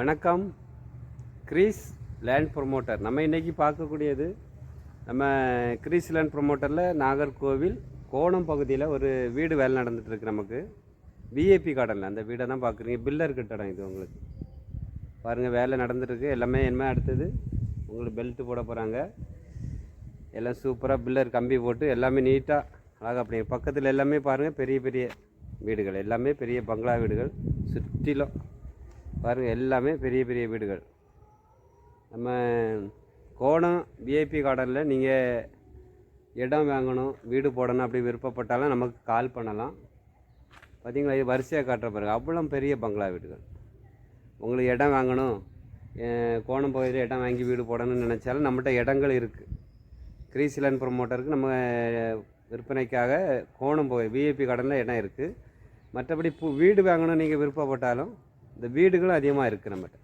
வணக்கம். Greece land promoter. நம்ம இன்றைக்கி பார்க்கக்கூடியது நம்ம கிரீஸ் லேண்ட் ப்ரொமோட்டரில் நாகர்கோவில் கோணம் பகுதியில் ஒரு வீடு வேலை நடந்துகிட்ருக்கு. நமக்கு விஐபி கார்டனில் அந்த வீடை தான் பார்க்குறீங்க. பில்லர் கட்டடம் இது. உங்களுக்கு பாருங்கள், வேலை நடந்துகிட்ருக்கு. எல்லாமே என்ன அடுத்தது உங்களுக்கு பெல்ட்டு போட போகிறாங்க. எல்லாம் சூப்பராக பில்லர் கம்பி போட்டு எல்லாமே நீட்டாக அழகாக. அப்படி பக்கத்தில் எல்லாமே பாருங்கள், பெரிய பெரிய வீடுகள், எல்லாமே பெரிய பங்களா வீடுகள். சுற்றிலும் பாருங்கள், எல்லாமே பெரிய பெரிய வீடுகள். நம்ம கோணம் விஐபி கார்டனில் நீங்கள் இடம் வாங்கணும், வீடு போடணும் அப்படி விருப்பப்பட்டாலும் நமக்கு கால் பண்ணலாம். பார்த்திங்களா, இது வரிசையாக காட்டுற பாருங்கள், அவ்வளோ பெரிய பங்களா வீடுகள். உங்களுக்கு இடம் வாங்கணும், கோணம் பகுதியில் இடம் வாங்கி வீடு போடணும்னு நினச்சாலும் நம்மகிட்ட இடங்கள் இருக்குது. கிரீஸ் லேண்ட் ப்ரொமோட்டருக்கு நம்ம விற்பனைக்காக கோணம் பகுதி விஐபி கார்டனில் இடம் இருக்குது. மற்றபடி வீடு வாங்கணும் நீங்கள் விருப்பப்பட்டாலும் இந்த வீடுகளும் அதிகமாக இருக்குது நம்மகிட்ட.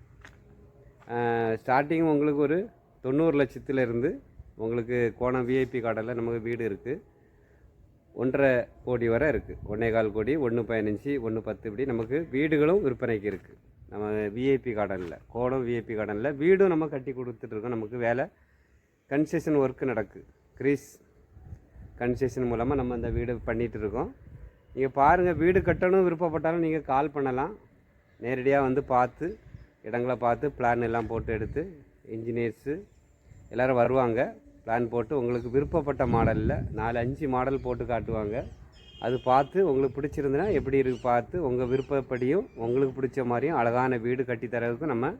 ஸ்டார்டிங் உங்களுக்கு ஒரு 90 லட்சத்துலேருந்து உங்களுக்கு கோணம் விஐபி கார்டனில் நமக்கு வீடு இருக்குது. 1.5 கோடி வரை இருக்குது. 1.25 கோடி, 1.15, 1.10 இப்படி நமக்கு வீடுகளும் விற்பனைக்கு இருக்குது. நம்ம விஐபி கார்டனில், கோணம் விஐபி கார்டனில் வீடும் நம்ம கட்டி கொடுத்துட்ருக்கோம். நமக்கு வேலை கன்ஸ்ட்ரக்ஷன் ஒர்க்கு நடக்குது. கிரீஸ் கன்ஸ்ட்ரக்ஷன் மூலமாக நம்ம அந்த வீடு பண்ணிகிட்டு இருக்கோம். நீங்கள் பாருங்கள், வீடு கட்டணும் விருப்பப்பட்டாலும் நீங்கள் கால் பண்ணலாம். நேரடியாக வந்து பார்த்து இடங்களை பார்த்து பிளான் எல்லாம் போட்டு எடுத்து இன்ஜினியர்ஸு எல்லோரும் வருவாங்க. பிளான் போட்டு உங்களுக்கு விருப்பப்பட்ட மாடலில் 4-5 மாடல் போட்டு காட்டுவாங்க. அது பார்த்து உங்களுக்கு பிடிச்சிருந்துன்னா எப்படி இருக்குது பார்த்து உங்கள் விருப்பப்படியும் உங்களுக்கு பிடிச்ச மாதிரியும் அழகான வீடு கட்டித்தரதுக்கு நம்ம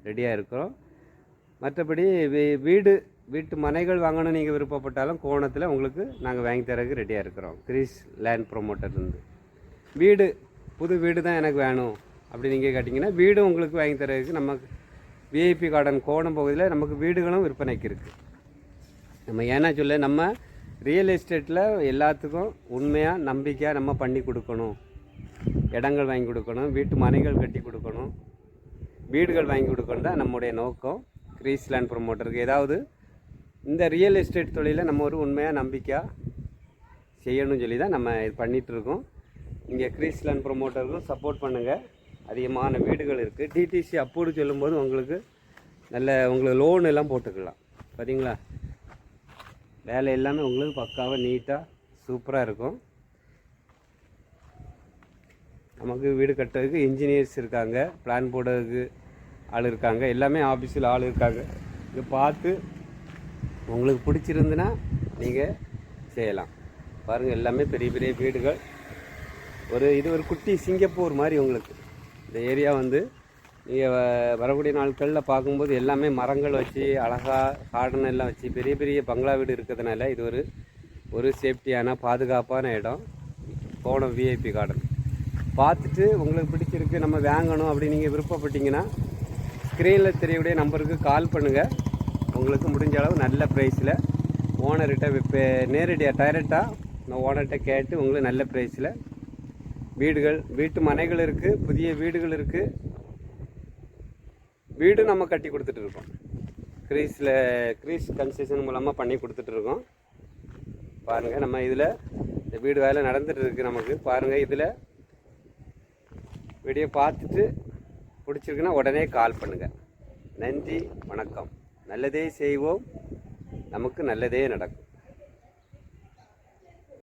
ரெடியாக இருக்கிறோம். மற்றபடி வீட்டு மனைகள் வாங்கணும் நீங்கள் விருப்பப்பட்டாலும் கோணத்தில் உங்களுக்கு நாங்கள் வாங்கி தரதுக்கு ரெடியாக இருக்கிறோம். கிரீஸ் லேண்ட் ப்ரொமோட்டர்லேருந்து புது வீடு தான் எனக்கு வேணும் அப்படி நீங்கள் கேட்டிங்கன்னா வீடும் உங்களுக்கு வாங்கி தரதுக்கு நம்ம விஐபி கார்டன் கோணம் பகுதியில் நமக்கு வீடுகளும் விற்பனைக்கு இருக்குது. நம்ம ஏன்னா சொல்ல, நம்ம ரியல் எஸ்டேட்டில் எல்லாத்துக்கும் உண்மையாக நம்பிக்கையாக நம்ம பண்ணி கொடுக்கணும். இடங்கள் வாங்கி கொடுக்கணும், வீட்டு மனைகள் கட்டி கொடுக்கணும், வீடுகள் வாங்கி கொடுக்கணும் தான் நம்முடைய நோக்கம். கிரீஸ் லேண்ட் ப்ரொமோட்டருக்கு ஏதாவது இந்த ரியல் எஸ்டேட் தொழிலை நம்ம ஒரு உண்மையாக நம்பிக்கையாக செய்யணும்னு சொல்லி தான் நம்ம இது பண்ணிகிட்ருக்கோம். இங்கே கிரீஸ் லேண்ட் ப்ரொமோட்டருக்கும் சப்போர்ட் பண்ணுங்கள். அதிகமான வீடுகள் இருக்குது. டிடிசி அப்ரூவ்டு சொல்லும்போது உங்களுக்கு உங்களுக்கு லோன் எல்லாம் போட்டுக்கலாம். பார்த்தீங்களா, வேலை எல்லாமே உங்களுக்கு பக்காவாக நீட்டாக சூப்பராக இருக்கும். நமக்கு வீடு கட்டுறதுக்கு இன்ஜினியர்ஸ் இருக்காங்க, பிளான் போடுறதுக்கு ஆள் இருக்காங்க, எல்லாமே ஆஃபீஸில் ஆள் இருக்காங்க. இதை பார்த்து உங்களுக்கு பிடிச்சிருந்துன்னா நீங்கள் செய்யலாம். பாருங்கள், எல்லாமே பெரிய பெரிய வீடுகள். இது ஒரு குட்டி சிங்கப்பூர் மாதிரி. உங்களுக்கு இந்த ஏரியா வந்து நீங்கள் வரக்கூடிய நாட்களில் பார்க்கும்போது எல்லாமே மரங்கள் வச்சு அழகாக கார்டன் எல்லாம் வச்சு பெரிய பெரிய பங்களா வீடு இருக்கிறதுனால இது ஒரு சேஃப்டியான பாதுகாப்பான இடம். கோணம் விஐபி கார்டன் பார்த்துட்டு உங்களுக்கு பிடிச்சிருக்கு, நம்ம வாங்கணும் அப்படி நீங்கள் விருப்பப்பட்டீங்கன்னா ஸ்க்ரீனில் தெரியக்கூடிய நம்பருக்கு கால் பண்ணுங்கள். உங்களுக்கு முடிஞ்ச அளவு நல்ல ப்ரைஸில் ஓனர்கிட்ட நேரடியாக டைரெக்டாக நான் ஓனர்கிட்ட கேட்டு உங்களுக்கு நல்ல ப்ரைஸில் வீட்டு மனைகள் இருக்குது, புதிய வீடுகள் இருக்குது. வீடு நம்ம கட்டி கொடுத்துட்ருக்கோம். கிரீஸ் கன்ஸ்ட்ரக்ஷன் மூலமாக பண்ணி கொடுத்துட்ருக்கோம். பாருங்கள், நம்ம இதில் இந்த வீடு வேலை நடந்துகிட்ருக்கு நமக்கு. பாருங்கள், இதில் வீடியோ பார்த்துட்டு பிடிச்சிருக்குன்னா உடனே கால் பண்ணுங்கள். நன்றி, வணக்கம். நல்லதே செய்வோம், நமக்கு நல்லதே நடக்கும்.